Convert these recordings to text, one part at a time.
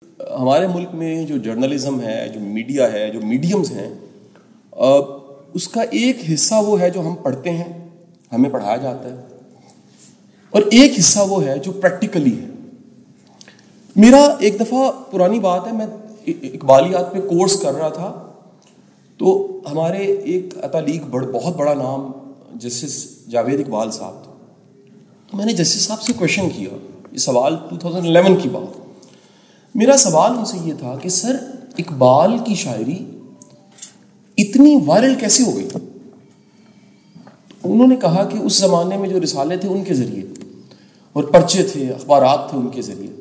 ہمارے ملک میں جو جرنلزم ہے، جو میڈیا ہے، جو میڈیمز ہیں، اس کا ایک حصہ وہ ہے جو ہم پڑھتے ہیں، ہمیں پڑھایا جاتا ہے، اور ایک حصہ وہ ہے جو پریکٹیکلی ہے۔ میرا ایک دفعہ پرانی بات ہے، میں اقبالیات پہ کورس کر رہا تھا، تو ہمارے ایک اتالیق بہت بڑا نام جسٹس جاوید اقبال صاحب تھے۔ تو میں نے جسٹس صاحب سے کویشچن کیا، یہ سوال 2011 کی بات۔ میرا سوال ان سے یہ تھا کہ سر، اقبال کی شاعری اتنی وائرل کیسے ہو گئی؟ انہوں نے کہا کہ اس زمانے میں جو رسالے تھے ان کے ذریعے، اور پرچے تھے، اخبارات تھے، ان کے ذریعے۔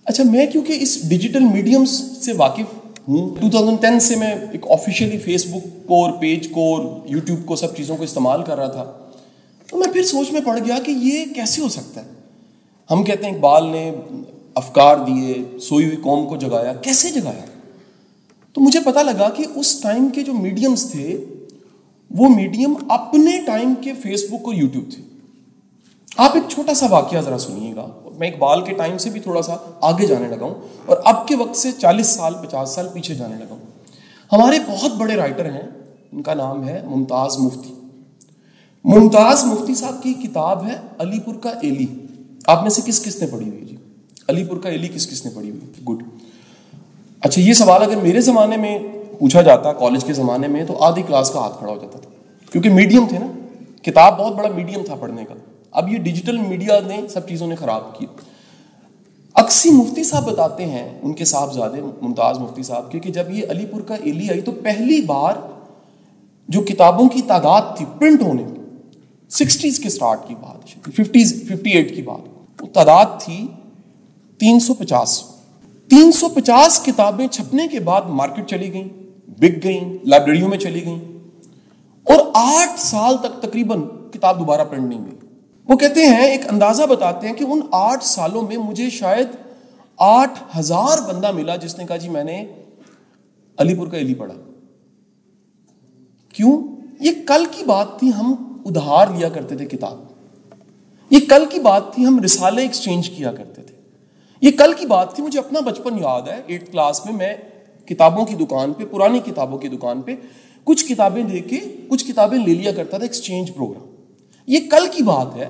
اچھا، میں کیونکہ اس ڈیجیٹل میڈیم سے واقف ہوں، 2010 سے میں ایک آفیشیلی فیس بک کو اور پیج کو اور یوٹیوب کو، سب چیزوں کو استعمال کر رہا تھا، تو میں پھر سوچ میں پڑ گیا کہ یہ کیسے ہو سکتا ہے؟ ہم کہتے ہیں اقبال نے افکار دیے، سوئی ہوئی قوم کو جگایا، کیسے جگایا؟ تو مجھے پتہ لگا کہ اس ٹائم کے جو میڈیمز تھے، وہ میڈیم اپنے ٹائم کے فیس بک اور یوٹیوب تھے۔ آپ ایک چھوٹا سا واقعہ ذرا سنیے گا، میں اقبال کے ٹائم سے بھی تھوڑا سا آگے جانے لگا ہوں، اور اب کے وقت سے 40 سال 50 سال پیچھے جانے لگا ہوں۔ ہمارے بہت بڑے رائٹر ہیں، ان کا نام ہے ممتاز مفتی۔ ممتاز مفتی صاحب کی کتاب ہے علی پور کا ایلی۔ آپ میں سے کس کس نے پڑھی ہوئی ہے جی؟ علی پور کا ایلی کس کس نے پڑھی ہوئی؟ گڈ۔ اچھا، یہ سوال اگر میرے زمانے میں پوچھا جاتا، کالج کے زمانے میں، تو آدھی کلاس کا ہاتھ کھڑا ہو جاتا تھا، کیونکہ میڈیم تھے نا، کتاب بہت بڑا میڈیم تھا پڑھنے کا۔ اب یہ ڈیجیٹل میڈیا نے سب چیزوں نے خراب کی۔ اکسی مفتی صاحب بتاتے ہیں، ان کے صاحبزادے ممتاز مفتی صاحب کے، کہ جب یہ علی پور کا ایلی آئی تو پہلی بار جو کتابوں کی تعداد تھی پرنٹ ہونے کی، 60s کے سٹارٹ کی بات، 58 کی بات، وہ تعداد تھی 350۔ 350 کتابیں چھپنے کے بعد مارکیٹ چلی گئیں، بک گئیں، لائبریریوں میں چلی گئیں، اور 8 سال تک تقریباً کتاب دوبارہ پرنٹ نہیں ہوئی۔ وہ کہتے ہیں، ایک اندازہ بتاتے ہیں کہ ان 8 سالوں میں مجھے شاید 8000 بندہ ملا جس نے کہا جی میں نے علی پور کا ایلی پڑھا۔ کیوں؟ یہ کل کی بات تھی، ہم ادھار لیا کرتے تھے کتاب، یہ کل کی بات تھی، ہم رسالے ایکسچینج کیا کرتے تھے، یہ کل کی بات تھی۔ مجھے اپنا بچپن یاد ہے، 8th کلاس میں کتابوں کی دکان پہ، پرانی کتابوں کی دکان پہ کچھ کتابیں دے کے کچھ کتابیں لے لیا کرتا تھا، ایکسچینج پروگرام۔ یہ کل کی بات ہے،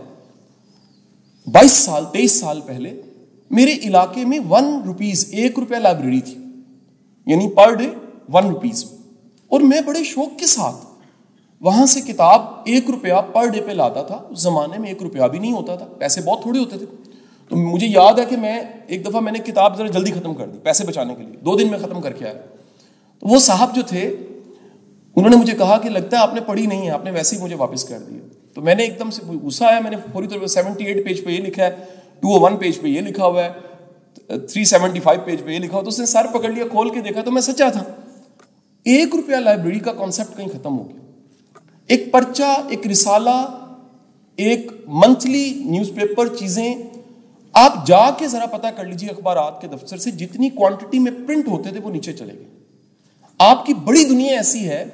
22 سال 23 سال پہلے میرے علاقے میں 1 روپیز، 1 روپیہ لائبریری تھی، یعنی پر ڈے 1 روپیز، اور میں بڑے شوق کے ساتھ وہاں سے کتاب 1 روپیہ پر ڈے پہ لاتا تھا۔ اس زمانے میں 1 روپیہ بھی نہیں ہوتا تھا، پیسے بہت تھوڑے ہوتے تھے۔ تو مجھے یاد ہے کہ میں ایک دفعہ میں نے کتاب ذرا جلدی ختم کر دی پیسے بچانے کے لیے، 2 دن میں ختم کر کے آیا۔ تو وہ صاحب جو تھے، انہوں نے مجھے کہا کہ لگتا ہے آپ نے پڑھی نہیں ہے، آپ نے ویسے ہی مجھے واپس کر دیا۔ تو میں نے ایک دم سے غصہ آیا، میں نے فوری طور پر 78 پیج پہ یہ لکھا ہے، 201 پیج پہ یہ لکھا ہوا ہے، 375 پیج پہ یہ لکھا ہوا۔ تو اس نے سر پکڑ لیا، کھول کے دیکھا تو میں سچا تھا۔ 1 روپیہ لائبریری کا کانسیپٹ کہیں ختم ہو گیا۔ ایک پرچہ، ایک رسالہ، ایک منتھلی نیوز پیپر، چیزیں آپ جا کے ذرا پتہ کر لیجیے اخبارات کے دفتر سے، جتنی کوانٹٹی میں پرنٹ ہوتے تھے وہ نیچے چلے گئے۔ آپ کی بڑی دنیا ایسی ہے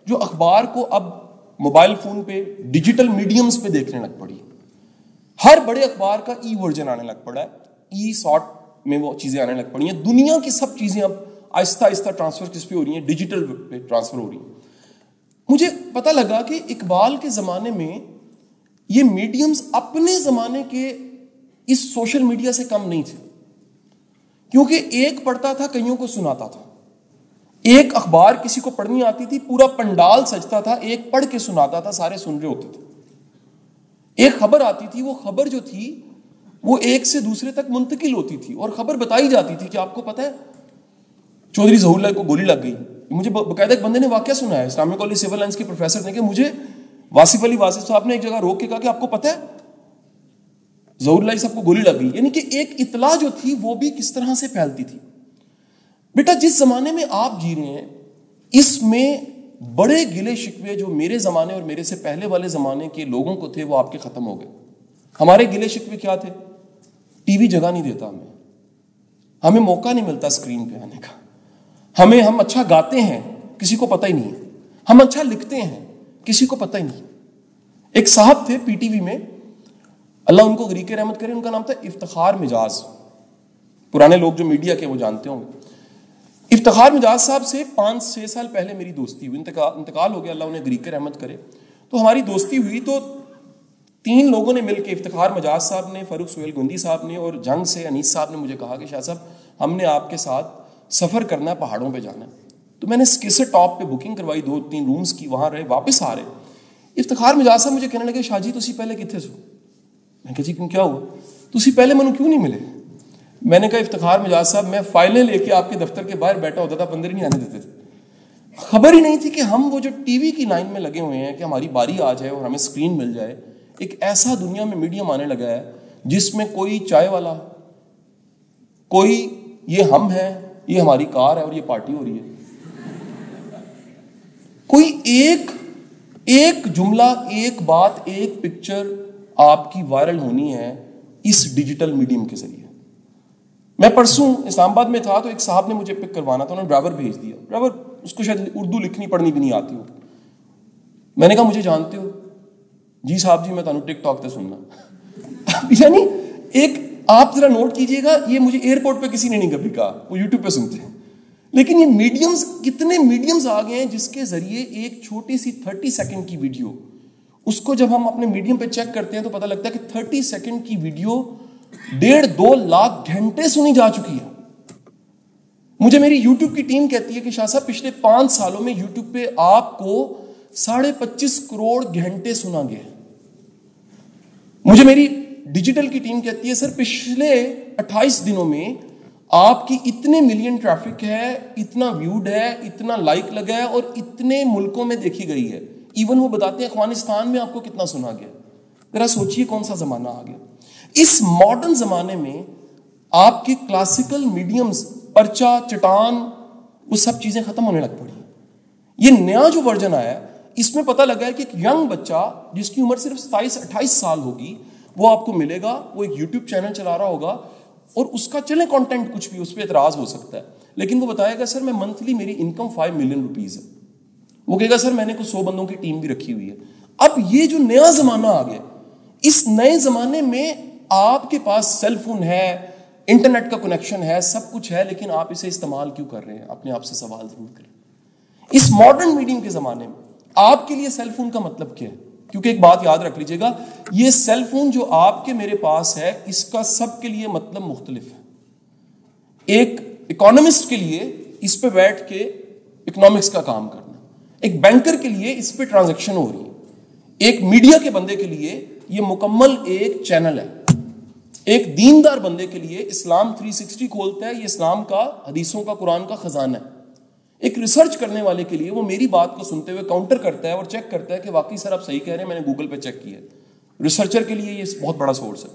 جو اخبار کو اب موبائل فون پہ، ڈیجیٹل میڈیمز پہ دیکھنے لگ پڑی۔ ہر بڑے اخبار کا ای ورژن آنے لگ پڑا ہے، ای سارٹ میں وہ چیزیں آنے لگ پڑی ہیں۔ دنیا کی سب چیزیں اب آہستہ آہستہ ٹرانسفر کس پہ ہو رہی ہیں؟ ڈیجیٹل پہ ٹرانسفر ہو رہی ہیں۔ مجھے پتہ لگا کہ اقبال کے زمانے میں یہ میڈیمز اپنے زمانے کے اس سوشل میڈیا سے کم نہیں تھے، کیونکہ ایک پڑھتا تھا، کئیوں کو سناتا تھا۔ ایک اخبار کسی کو پڑھنی آتی تھی، پورا پنڈال سجتا تھا، ایک پڑھ کے سناتا تھا، سارے سن رہے ہوتے تھے۔ ایک خبر آتی تھی، وہ خبر جو تھی وہ ایک سے دوسرے تک منتقل ہوتی تھی، اور خبر بتائی جاتی تھی کہ آپ کو پتہ ہے چودھری ظہور اللہ کو گولی لگ گئی۔ مجھے باقاعدہ ایک بندے نے واقعہ سنا ہے، اسلامک کالج سول لائنس کے پروفیسر نے، کہ مجھے واصف علی واصف صاحب نے ایک جگہ روک کے کہا کہ آپ کو پتہ ہے ظہور اللہ صاحب کو گولی لگ گئی۔ یعنی کہ ایک اطلاع جو تھی وہ بھی کس طرح سے پھیلتی تھی۔ بیٹا، جس زمانے میں آپ جی رہے ہیں، اس میں بڑے گلے شکوے جو میرے زمانے اور میرے سے پہلے والے زمانے کے لوگوں کو تھے وہ آپ کے ختم ہو گئے۔ ہمارے گلے شکوے کیا تھے؟ ٹی وی جگہ نہیں دیتا ہمیں موقع نہیں ملتا اسکرین پہ آنے کا، ہم اچھا گاتے ہیں کسی کو پتہ ہی نہیں ہے، ہم اچھا لکھتے ہیں کسی کو پتہ ہی نہیں۔ ایک صاحب تھے پی ٹی وی میں، اللہ ان کو غریق رحمت کرے، ان کا نام تھا افتخار مجاز، پرانے لوگ جو میڈیا کے وہ جانتے ہوں گے. افتخار مجاز صاحب سے 5-6 سال پہلے میری دوستی ہوئی. انتقال ہو گیا, اللہ انہیں غریق رحمت کرے. تو ہماری دوستی ہوئی تو 3 لوگوں نے مل کے, افتخار مجاز صاحب نے, فاروق سہیل گوندی صاحب نے, اور جنگ سے انیس صاحب نے مجھے کہا کہ شاہ صاحب ہم نے آپ کے ساتھ سفر کرنا ہے, پہاڑوں پہ جانا ہے. تو میں نے اسکیسر ٹاپ پہ بکنگ کروائی 2-3 رومز کی, وہاں رہے, واپس آ رہے. افتخار مجاز صاحب مجھے کہنے لگے شاہ جی تسی پہلے کتنے سو؟ میں کہا جی کیوں, کیا ہوا؟ تسی پہلے منو کیوں نہیں ملے؟ میں نے کہا افتخار مجاز صاحب میں فائلیں لے کے آپ کے دفتر کے باہر بیٹھا ہوتا تھا, اندر ہی نہیں آنے دیتے تھے. خبر ہی نہیں تھی کہ ہم وہ جو ٹی وی کی لائن میں لگے ہوئے ہیں کہ ہماری باری آ جائے اور ہمیں اسکرین مل جائے, ایک ایسا دنیا میں میڈیم آنے لگا ہے جس میں کوئی چائے والا, کوئی یہ ہم ہیں, یہ ہماری کار ہے اور یہ پارٹی ہو رہی ہے, کوئی ایک جملہ, ایک بات, ایک پکچر آپ کی وائرل ہونی ہے اس ڈیجیٹل میڈیم کے ذریعے. میں پرسوں اسلام آباد میں تھا تو ایک صاحب نے مجھے پک کروانا تھا, انہوں نے ڈرائیور بھیج دیا. ڈرائیور اس کو شاید اردو لکھنی پڑھنی بھی نہیں آتی ہو. میں نے کہا مجھے جانتے ہو؟ جی صاحب جی میں تانوں ٹک ٹاک تے سننا. یعنی ایک آپ ذرا نوٹ کیجئے گا, یہ مجھے ایئرپورٹ پہ کسی نے نہیں کبھی کہا, وہ یوٹیوب پہ سنتے ہیں. لیکن یہ میڈیمز, کتنے میڈیمز آ گئے ہیں جس کے ذریعے ایک چھوٹی سی 30 سیکنڈ کی ویڈیو, اس کو جب ہم اپنے میڈیم پہ چیک کرتے ہیں تو پتہ لگتا ہے کہ 30 سیکنڈ کی ویڈیو 1.5-2 لاکھ گھنٹے سنی جا چکی ہے. مجھے میری یوٹیوب کی ٹیم کہتی ہے کہ شاہ صاحب پچھلے 5 سالوں میں یوٹیوب پہ آپ کو 25.5 کروڑ گھنٹے سنا گیا. مجھے میری ڈیجیٹل کی ٹیم کہتی ہے سر پچھلے 28 دنوں میں آپ کی اتنے ملین ٹریفک ہے, اتنا ویوڈ ہے, اتنا لائک لگا ہے اور اتنے ملکوں میں دیکھی گئی ہے. ایون وہ بتاتے ہیں افغانستان میں آپ کو کتنا سنا گیا. ذرا سوچئے کون سا زمانہ آ گیا. اس ماڈرن زمانے میں آپ کے کلاسیکل میڈیمز, پرچا, چٹان, وہ سب چیزیں ختم ہونے لگ پڑی. یہ نیا جو ورژن آیا ہے اس میں پتہ لگا ہے کہ ایک ینگ بچہ جس کی عمر صرف 27-28 سال ہوگی, وہ آپ کو ملے گا, وہ ایک یوٹیوب چینل چلا رہا ہوگا اور اس کا چلے کانٹینٹ کچھ بھی, اس پہ اعتراض ہو سکتا ہے, لیکن وہ بتائے گا سر میں منتھلی میری انکم 5 ملین روپیز ہے. وہ کہے گا سر میں نے کچھ 100 بندوں کی ٹیم بھی رکھی ہوئی ہے. اب یہ جو نیا زمانہ آ گیا, اس نئے زمانے میں آپ کے پاس سیل فون ہے, انٹرنیٹ کا کنیکشن ہے, سب کچھ ہے, لیکن آپ اسے استعمال کیوں کر رہے ہیں؟ اپنے آپ سے سوال ضرور کریں. اس ماڈرن میڈیم کے زمانے میں آپ کے لیے سیل فون کا مطلب کیا ہے؟ کیونکہ ایک بات یاد رکھ لیجئے گا, یہ سیل فون جو آپ کے میرے پاس ہے اس کا سب کے لیے مطلب مختلف ہے. ایک اکانومسٹ کے لیے اس پہ بیٹھ کے اکنامکس کا کام کرنا, ایک بینکر کے لیے اس پہ ٹرانزیکشن ہو رہی ہے, ایک میڈیا کے بندے کے لیے یہ مکمل ایک چینل ہے, ایک دیندار بندے کے لیے اسلام 360 کھولتا ہے, یہ اسلام کا, حدیثوں کا, قرآن کا خزانہ ہے. ایک ریسرچ کرنے والے کے لیے وہ میری بات کو سنتے ہوئے کاؤنٹر کرتا ہے اور چیک کرتا ہے کہ واقعی سر آپ صحیح کہہ رہے ہیں, میں نے گوگل پہ چیک کیا ہے. ریسرچر کے لیے یہ بہت بڑا سورس ہے.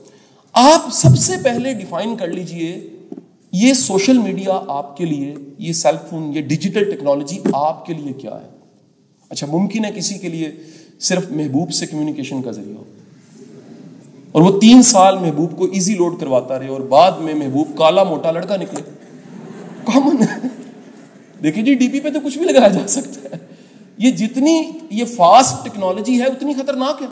آپ سب سے پہلے ڈیفائن کر لیجئے یہ سوشل میڈیا آپ کے لیے, یہ سیل فون, یہ ڈیجیٹل ٹیکنالوجی آپ کے لیے کیا ہے. اچھا ممکن ہے کسی کے لیے صرف محبوب سے کمیونیکیشن کا ذریعہ ہو اور وہ 3 سال محبوب کو ایزی لوڈ کرواتا رہے اور بعد میں محبوب کالا موٹا لڑکا نکلے. کامن ہے. دیکھیں جی ڈی پی پہ تو کچھ بھی لگایا جا سکتا ہے. یہ جتنی یہ فاسٹ ٹیکنالوجی ہے اتنی خطرناک ہے.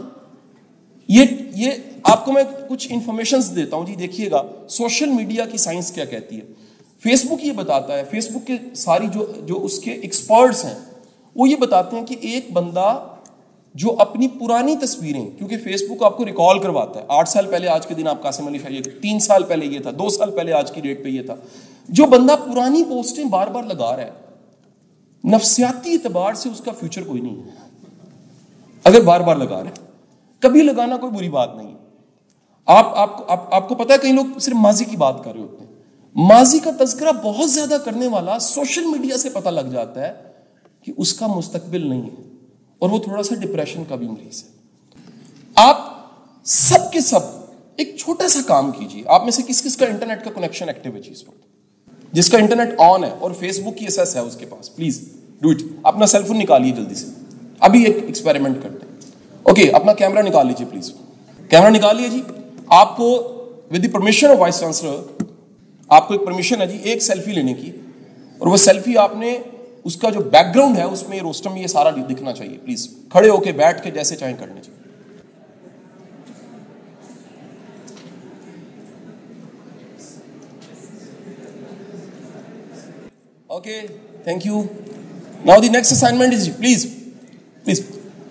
یہ آپ کو میں کچھ انفارمیشنز دیتا ہوں جی, دیکھیے گا سوشل میڈیا کی سائنس کیا کہتی ہے. فیس بک یہ بتاتا ہے, فیس بک کے ساری جو اس کے ایکسپرٹس ہیں وہ یہ بتاتے ہیں کہ ایک بندہ جو اپنی پرانی تصویریں, کیونکہ فیس بک آپ کو ریکال کرواتا ہے, 8 سال پہلے آج کے دن آپ قاسم علی شاہ, 3 سال پہلے یہ تھا, 2 سال پہلے آج کی ڈیٹ پہ یہ تھا. جو بندہ پرانی پوسٹیں بار بار لگا رہا ہے, نفسیاتی اعتبار سے اس کا فیوچر کوئی نہیں ہے. اگر بار بار لگا رہے, کبھی لگانا کوئی بری بات نہیں. آپ کو پتا ہے کئی لوگ صرف ماضی کی بات کر رہے ہوتے ہیں. ماضی کا تذکرہ بہت زیادہ کرنے والا سوشل میڈیا سے پتہ لگ جاتا ہے کہ اس کا مستقبل نہیں ہے اور وہ تھوڑا سا ڈپریشن کا بھی مریض ہے. آپ سب کے سب ایک چھوٹا سا کام کیجیے. آپ میں سے کس کس کا انٹرنیٹ کا کنیکشن ایکٹیو ہے اس وقت؟ جس کا انٹرنیٹ آن ہے اور فیس بک کی ایسیس ہے اس کے پاس, پلیز ڈو اٹ. اپنا سیل فون نکالیے جلدی سے, ابھی ایک ایکسپیریمنٹ کرتے ہیں. اوکے, اپنا کیمرہ نکال لیجیے پلیز. کیمرہ نکالیے جی. آپ کو with the permission of vice chancellor آپ کو ایک پرمیشن ہے جی ایک سیلفی لینے کی, اور وہ سیلفی آپ نے اس کا جو بیک گراؤنڈ ہے اس میں روسٹم یہ سارا دکھنا چاہیے. پلیز کھڑے ہو کے, بیٹھ کے, جیسے چاہیں کرنے چاہیے. Okay, thank you. Now the next assignment is please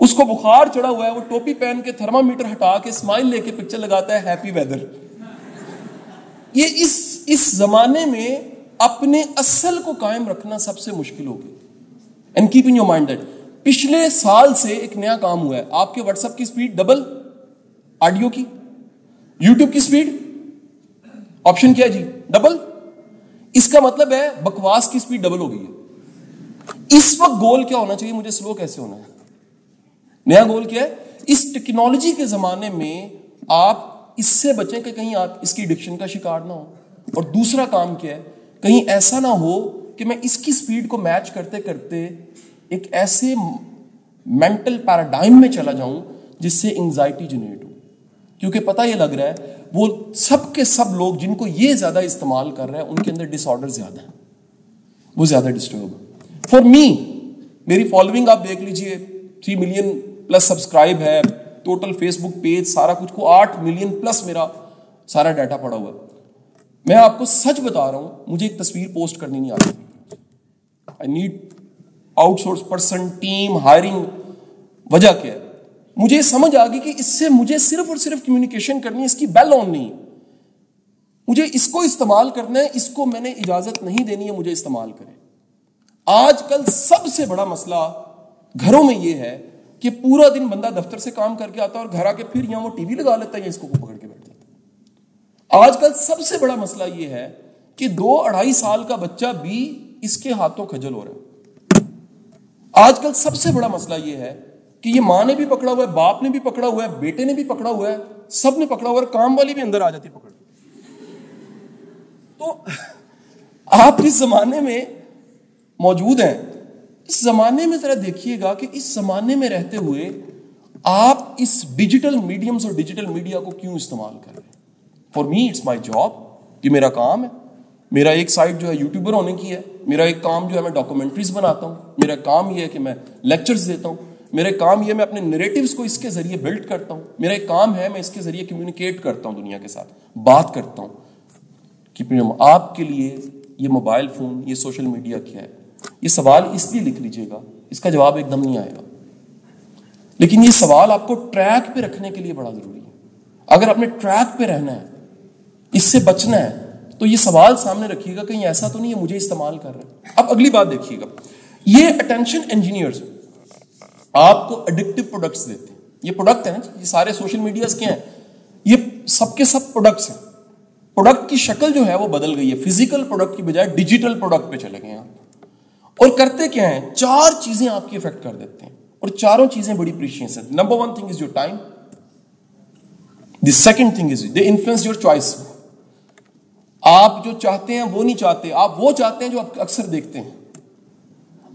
اس کو بخار چڑھا ہوا ہے, وہ ٹوپی پہن کے تھرمامیٹر ہٹا کے اسمائل لے کے پکچر لگاتا ہے ہیپی ویدر. یہ اس زمانے میں اپنے اصل کو قائم رکھنا سب سے مشکل ہو گیا. And keep in your mind that پچھلے سال سے ایک نیا کام ہوا ہے. آپ کے واٹس ایپ کی سپیڈ ڈبل, آڈیو کی, یوٹیوب کی سپیڈ آپشن کیا ہے جی, ڈبل. اس کا مطلب ہے بکواس کی سپیڈ ڈبل ہو گئی ہے. اس وقت گول کیا ہونا چاہیے, مجھے سلو کیسے ہونا ہے. نیا گول کیا ہے, اس ٹیکنالوجی کے زمانے میں آپ اس سے بچیں کہ کہیں آپ اس کی ایڈکشن کا شکار نہ ہو. اور دوسرا کام کیا ہے, کہیں ایسا نہ ہو کہ میں اس کی سپیڈ کو میچ کرتے کرتے ایک ایسے مینٹل پیراڈائم میں چلا جاؤں جس سے انگزائٹی جنریٹ ہو. کیونکہ پتہ یہ لگ رہا ہے وہ سب کے سب لوگ جن کو یہ زیادہ استعمال کر رہے ہیں ان کے اندر ڈس آرڈر زیادہ ہیں, وہ زیادہ ڈسٹرب ہے. فار می, میری فالوئنگ آپ دیکھ لیجئے 3 ملین پلس سبسکرائب ہے, ٹوٹل فیس بک پیج سارا کچھ کو 8 ملین پلس میرا سارا ڈیٹا پڑا ہوا ہے. میں آپ کو سچ بتا رہا ہوں, مجھے ایک تصویر پوسٹ کرنی نہیں آتی. I need out source person, team, hiring. وجہ کیا ہے, مجھے سمجھ آ گئی کہ اس سے مجھے صرف اور صرف کمیونیکیشن کرنی ہے, اس کی بیل آن نہیں. مجھے اس کو استعمال کرنا ہے, اس کو میں نے اجازت نہیں دینی ہے مجھے استعمال کرے. آج کل سب سے بڑا مسئلہ گھروں میں یہ ہے کہ پورا دن بندہ دفتر سے کام کر کے آتا ہے اور گھر آ کے پھر یہاں وہ ٹی وی لگا لیتا ہے یا اس کو پکڑ کے بیٹھ جاتا ہے. آج کل سب سے بڑا مسئلہ یہ ہے کہ 2-2.5 سال کا بچہ بھی اس کے ہاتھوں کھجل ہو رہا ہے. آج کل سب سے بڑا مسئلہ یہ ہے کہ یہ ماں نے بھی پکڑا ہوا ہے, باپ نے بھی پکڑا ہوا ہے, بیٹے نے بھی پکڑا ہوا ہے, سب نے پکڑا ہوا ہے, کام والی بھی اندر آ جاتی پکڑ. تو آپ اس زمانے میں موجود ہیں. اس زمانے میں ذرا دیکھیے گا کہ اس زمانے میں رہتے ہوئے آپ اس ڈیجیٹل میڈیمز اور ڈیجیٹل میڈیا کو کیوں استعمال کر رہے ہیں. For me it's my job, یہ میرا کام ہے. میرا ایک سائڈ جو ہے یوٹیوبر ہونے کی ہے, میرا ایک کام جو ہے میں ڈاکومنٹریز بناتا ہوں, میرا کام یہ ہے کہ میں لیکچرز دیتا ہوں, میرا کام یہ میں اپنے نیریٹیوز کو اس کے ذریعے بلڈ کرتا ہوں, میرا ایک کام ہے میں اس کے ذریعے کمیونیکیٹ کرتا ہوں, دنیا کے ساتھ بات کرتا ہوں. آپ کے لیے یہ موبائل فون, یہ سوشل میڈیا کیا ہے, یہ سوال اس لیے لکھ لیجئے گا, اس کا جواب ایک دم نہیں آئے گا, لیکن یہ سوال آپ کو ٹریک پہ رکھنے کے لیے بڑا ضروری ہے. اگر آپ نے ٹریک پہ رہنا ہے, اس سے بچنا ہے, تو یہ سوال سامنے رکھیے گا کہیں ایسا تو نہیں ہے مجھے استعمال کر رہے ہیں. اب اگلی بات دیکھیے گا, یہ اٹینشن انجینئرز آپ کو ایڈکٹیو پروڈکٹس دیتے ہیں. یہ پروڈکٹ ہیں, یہ سارے سوشل میڈیاز کے ہیں, یہ سب کے سب پروڈکٹس ہیں. پروڈکٹ کی شکل جو ہے وہ بدل گئی ہے, فزیکل پروڈکٹ کی بجائے ڈیجیٹل پروڈکٹ پہ چلے گئے ہیں. اور کرتے کیا ہیں, 4 چیزیں آپ کی افیکٹ کر دیتے ہیں, اور چاروں چیزیں بڑی پریشیس ہیں. Number 1 thing is your time. The second thing is they influence your choice. آپ جو چاہتے ہیں وہ نہیں چاہتے, آپ وہ چاہتے ہیں جو آپ اکثر دیکھتے ہیں.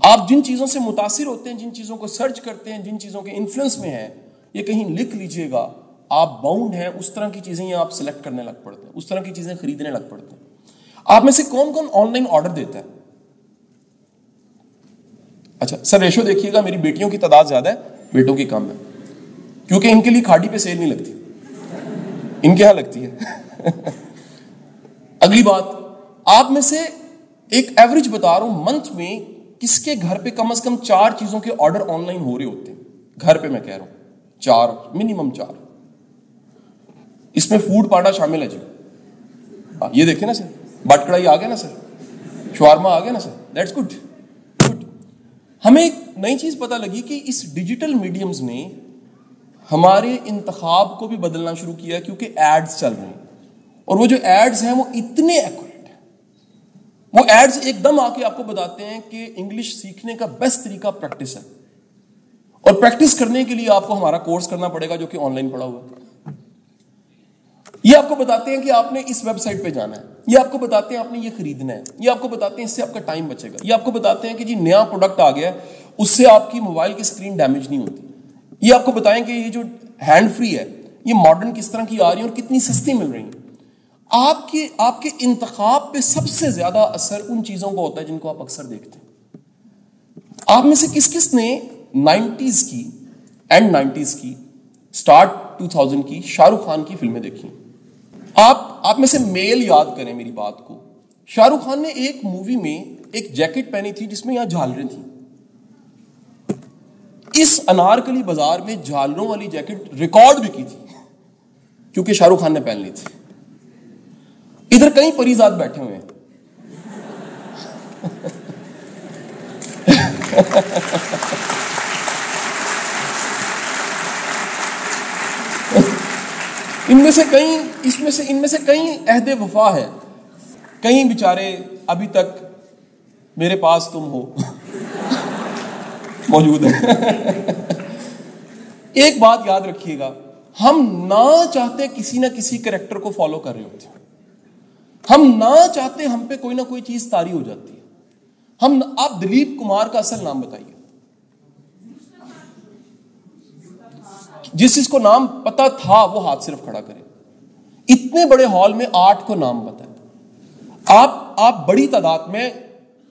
آپ جن چیزوں سے متاثر ہوتے ہیں, جن چیزوں کو سرچ کرتے ہیں, جن چیزوں کے انفلوئنس میں ہیں, یہ کہیں لکھ لیجئے گا, آپ باؤنڈ ہیں, اس طرح کی چیزیں آپ سلیکٹ کرنے لگ پڑتے ہیں, اس طرح کی چیزیں خریدنے لگ پڑتے ہیں. آپ میں سے کون کون آن لائن آرڈر دیتا ہے؟ اچھا سر ریشو دیکھیے گا, میری بیٹیوں کی تعداد زیادہ ہے, بیٹوں کی کم ہے, کیونکہ ان کے لیے کھاڑی پہ سیل نہیں لگتی, ان کے یہاں لگتی ہے. اگلی بات, آپ میں سے ایک ایوریج بتا رہا ہوں, منتھ میں کس کے گھر پہ کم از کم 4 چیزوں کے آرڈر آن لائن ہو رہے ہوتے ہیں؟ گھر پہ میں کہہ رہا ہوں 4, منیمم 4. اس میں فوڈ پانڈا شامل ہے جی. یہ دیکھیں نا سر, بٹ کڑائی آ گیا نا سر, شوارما آ گیا نا سر, دیٹس گڈ. ہمیں ایک نئی چیز پتہ لگی کہ اس ڈیجیٹل میڈیمز نے ہمارے انتخاب کو بھی بدلنا شروع کیا, کیونکہ ایڈز چل رہے ہیں, اور وہ جو ایڈز ہیں وہ اتنے ایکوریٹ ہیں. وہ ایڈز ایک دم آ کے آپ کو بتاتے ہیں کہ انگلش سیکھنے کا بیسٹ طریقہ پریکٹس ہے, اور پریکٹس کرنے کے لیے آپ کو ہمارا کورس کرنا پڑے گا جو کہ آن لائن پڑا ہوا ہے. یہ آپ کو بتاتے ہیں کہ آپ نے اس ویب سائٹ پہ جانا ہے, یہ آپ کو بتاتے ہیں آپ نے یہ خریدنا ہے, یہ آپ کو بتاتے ہیں اس سے آپ کا ٹائم بچے گا, یہ آپ کو بتاتے ہیں کہ جی نیا پروڈکٹ آ گیا ہے, اس سے آپ کی موبائل کی اسکرین ڈیمیج نہیں ہوتی, یہ آپ کو بتائیں کہ یہ جو ہینڈ فری ہے یہ ماڈرن کس طرح کی آ رہی ہے اور کتنی سستی مل رہی ہیں. آپ کے انتخاب پہ سب سے زیادہ اثر ان چیزوں کو ہوتا ہے جن کو آپ اکثر دیکھتے ہیں. آپ میں سے کس کس نے 90s کی اینڈ 90s کی سٹارٹ 2000 کی شاہ رخ خان کی فلمیں دیکھی؟ آپ میں سے میل یاد کریں میری بات کو. شاہ رخ خان نے ایک مووی میں ایک جیکٹ پہنی تھی جس میں یہاں جھالریں تھیں. اس انارکلی بازار میں جھالروں والی جیکٹ ریکارڈ بھی کی تھی کیونکہ شاہ رخ خان نے پہن لی تھی. ادھر کئی پریزاد بیٹھے ہوئے ہیں. ان میں سے کئی عہد وفا ہے, کئی بیچارے ابھی تک میرے پاس تم ہو موجود ہیں. ایک بات یاد رکھیے گا, ہم نہ چاہتے کسی نہ کسی کریکٹر کو فالو کر رہے ہوتے ہیں, ہم نہ چاہتے ہم پہ کوئی نہ کوئی چیز طاری ہو جاتی ہے. آپ دلیپ کمار کا اصل نام بتائیے, جس کو نام پتا تھا وہ ہاتھ صرف کھڑا کرے. اتنے بڑے ہال میں 8 کو نام بتائے. آپ بڑی تعداد میں,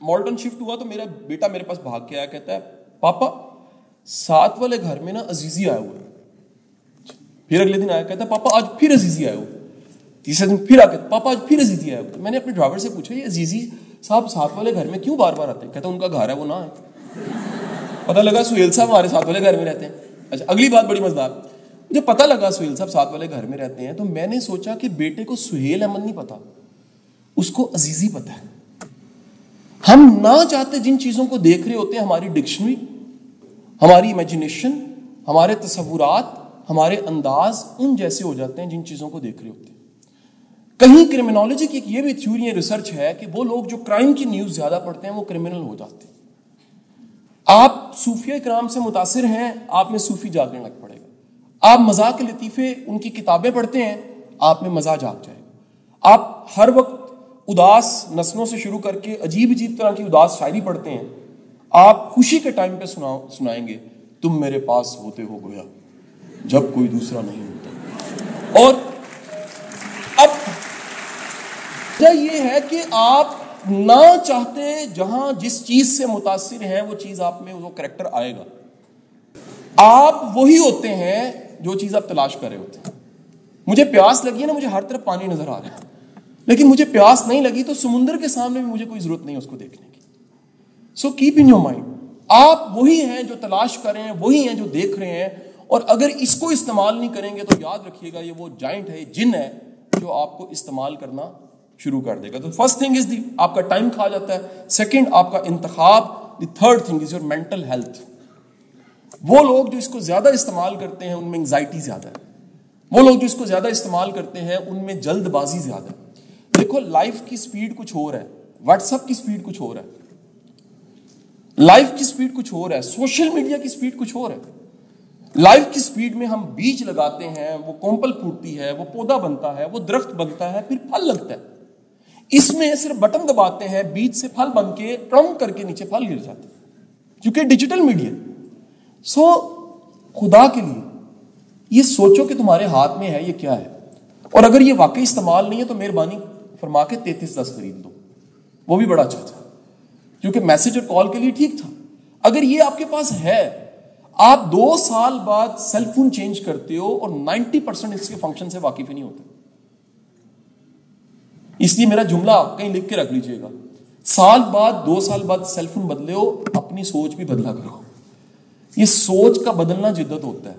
مالٹن شفٹ ہوا تو میرا بیٹا میرے پاس بھاگ کے آیا, کہتا ہے پاپا 7 والے گھر میں نا عزیزی آیا ہوا ہے. پھر اگلے دن آیا, کہتا ہے پاپا آج پھر عزیزی آیا ہوا. تیسرے دن پھر آ کے پاپا آج پھر عزیزی آیا ہوا. میں نے اپنے ڈرائیور سے پوچھا یہ عزیزی صاحب 7 والے گھر میں کیوں بار بار آتے ہیں؟ کہتا ہے ان کا گھر ہے وہ نہ ہے. پتہ لگا سہیل صاحب ہمارے 7 والے گھر میں رہتے ہیں. اچھا اگلی بات بڑی مزیدار, مجھے پتہ لگا سہیل صاحب 7 والے گھر میں رہتے ہیں تو میں نے سوچا کہ بیٹے کو سہیل احمد نہیں پتا, اس کو عزیزی پتا ہے. ہم نہ چاہتے جن چیزوں کو دیکھ رہے ہوتے ہیں, ہماری ڈکشنری, ہماری امیجنیشن, ہمارے تصورات, ہمارے انداز ان جیسے ہو جاتے ہیں جن چیزوں کو دیکھ رہے ہوتے ہیں. کہیں کرمنالوجی کی ایک یہ بھی تھیوری ہے, ریسرچ ہے کہ وہ لوگ جو کرائم کی نیوز زیادہ پڑھتے ہیں وہ کرمنل ہو جاتے ہیں. آپ صوفیہ کرام سے متاثر ہیں, آپ میں صوفی جاگنے لگ پڑے گا. آپ مزاح کے لطیفے ان کی کتابیں پڑھتے ہیں, آپ میں مزاح جاگ جائے گا. آپ ہر وقت اداس نسلوں سے شروع کر کے عجیب طرح کی اداس شاعری پڑھتے ہیں, آپ خوشی کے ٹائم پہ سنائیں گے تم میرے پاس ہوتے ہو گویا جب کوئی دوسرا نہیں ہوتا. اور اب یہ ہے کہ آپ نہ چاہتے جہاں جس چیز سے متاثر ہیں وہ چیز آپ میں وہ کریکٹر آئے گا. آپ وہی ہوتے ہیں جو چیز آپ تلاش کر رہے ہوتے ہیں. مجھے پیاس لگی ہے نا, مجھے ہر طرف پانی نظر آ رہا ہے, لیکن مجھے پیاس نہیں لگی تو سمندر کے سامنے بھی مجھے کوئی ضرورت نہیں اس کو دیکھنے کی. So keep in your mind, آپ وہی ہیں جو تلاش کر رہے ہیں, وہی ہیں جو دیکھ رہے ہیں. اور اگر اس کو استعمال نہیں کریں گے تو یاد رکھیے گا یہ وہ جائنٹ ہے, جن ہے جو آپ کو استعمال کرنا شروع کر دے گا. تو فرسٹ تھنگ از آپ کا ٹائم کھا جاتا ہے. سیکنڈ آپ کا انتخاب. The third thing is your mental health. وہ لوگ جو اس کو زیادہ استعمال کرتے ہیں ان میں انگزائٹی زیادہ ہے. وہ لوگ جو اس کو زیادہ استعمال کرتے ہیں ان میں جلد بازی زیادہ ہے. دیکھو لائف کی سپیڈ کچھ اور ہے, واٹس ایپ کی سپیڈ کچھ اور ہے, لائف کی سپیڈ کچھ اور ہے, سوشل میڈیا کی سپیڈ کچھ اور ہے. لائف کی سپیڈ میں ہم بیج لگاتے ہیں, وہ کومپل پھوٹتی ہے, وہ پودا بنتا ہے, وہ درخت بنتا ہے, پھر پھل لگتا ہے. اس میں صرف بٹن دباتے ہیں, بیج سے پھل بن کے ٹرم کر کے نیچے پھل گر جاتے ہیں کیونکہ ڈیجیٹل میڈیا. سو خدا کے لیے یہ سوچو کہ تمہارے ہاتھ میں ہے یہ کیا ہے, اور اگر یہ واقعی استعمال نہیں ہے تو مہربانی فرما کے 3310 خرید دو, وہ بھی بڑا اچھا تھا کیونکہ میسج اور کال کے لیے ٹھیک تھا. اگر یہ آپ کے پاس ہے, آپ 2 سال بعد سیل فون چینج کرتے ہو اور 90% اس کے فنکشن سے واقف ہی نہیں ہوتے. اس لیے میرا جملہ کہیں لکھ کے رکھ لیجئے گا, سال بعد 2 سال بعد سیل فون بدلے ہو, اپنی سوچ بھی بدلا کرو. یہ سوچ کا بدلنا جدت ہوتا ہے,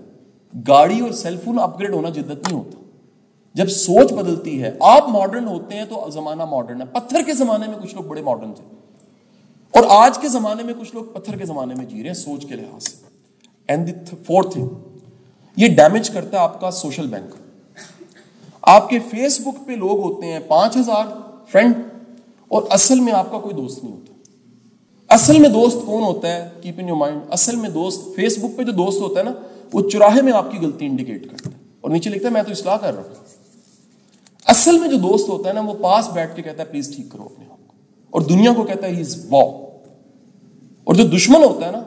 گاڑی اور سیل فون اپ گریڈ ہونا جدت نہیں ہوتا. جب سوچ بدلتی ہے, آپ ماڈرن ہوتے ہیں تو زمانہ ماڈرن ہے. پتھر کے زمانے میں کچھ لوگ بڑے ماڈرن تھے, اور آج کے زمانے میں کچھ لوگ پتھر کے زمانے میں جی رہے ہیں سوچ کے لحاظ سے. اینڈ دی فورتھ تھنگ, یہ ڈیمیج کرتا ہے آپ کا سوشل بینک. آپ کے فیس بک پہ لوگ ہوتے ہیں 5000 فرینڈ, اور اصل میں آپ کا کوئی دوست نہیں ہوتا. اصل میں دوست کون ہوتا ہے, کیپ ان یور مائنڈ, اصل میں دوست فیس بک پہ جو دوست ہوتا ہے نا, وہ چوراہے میں آپ کی غلطی انڈیکیٹ کرتا ہے اور نیچے لکھتا ہے میں تو اصلاح کر رہا ہوں. اصل میں جو دوست ہوتا ہے نا, وہ پاس بیٹھ کے کہتا ہے پلیز ٹھیک کرو اپنے آپ کو, اور دنیا کو کہتا ہے ہی از واو. اور جو دشمن ہوتا ہے نا,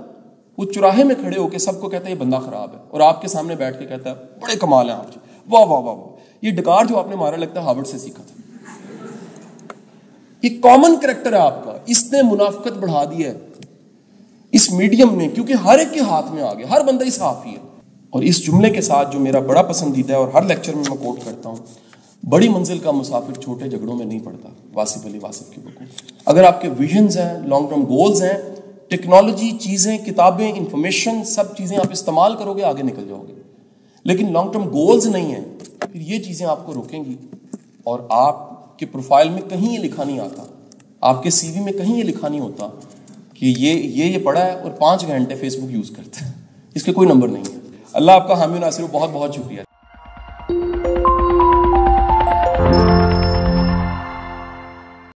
وہ چوراہے میں کھڑے ہو کے سب کو کہتا ہے یہ بندہ خراب ہے, اور آپ کے سامنے بیٹھ کے کہتا ہے بڑے کمال ہیں آپ جی, واہ واہ واہ واہ, یہ ڈکار جو آپ نے مارا لگتا ہے ہارورڈ سے سیکھا تھا. یہ کامن کریکٹر ہے آپ کا. اس نے منافقت بڑھا دی ہے اس میڈیم میں, کیونکہ ہر ایک کے ہاتھ میں آ گیا, ہر بندہ اس صحافی ہے. اور اس جملے کے ساتھ جو میرا بڑا پسندیدہ ہے اور ہر لیکچر میں میں کوٹ کرتا ہوں, بڑی منزل کا مسافر چھوٹے جھگڑوں میں نہیں پڑتا, واصف علی واصف کی بک. اگر آپ کے ویژنز ہیں, لانگ ٹرم گولز ہیں, ٹیکنالوجی، چیزیں، کتابیں، انفارمیشن، سب چیزیں آپ استعمال کرو گے، آگے نکل جاؤ گے. لیکن لانگ ٹرم گولز نہیں ہیں، پھر یہ چیزیں آپ کو روکیں گی. اور آپ کے پروفائل میں کہیں یہ لکھا نہیں آتا، آپ کے سی وی میں کہیں یہ لکھا نہیں ہوتا کہ یہ پڑھا ہے اور 5 گھنٹے فیس بک یوز کرتا ہے. اس کے کوئی نمبر نہیں ہے. اللہ آپ کا حامی و ناصر ہو. بہت بہت شکریہ.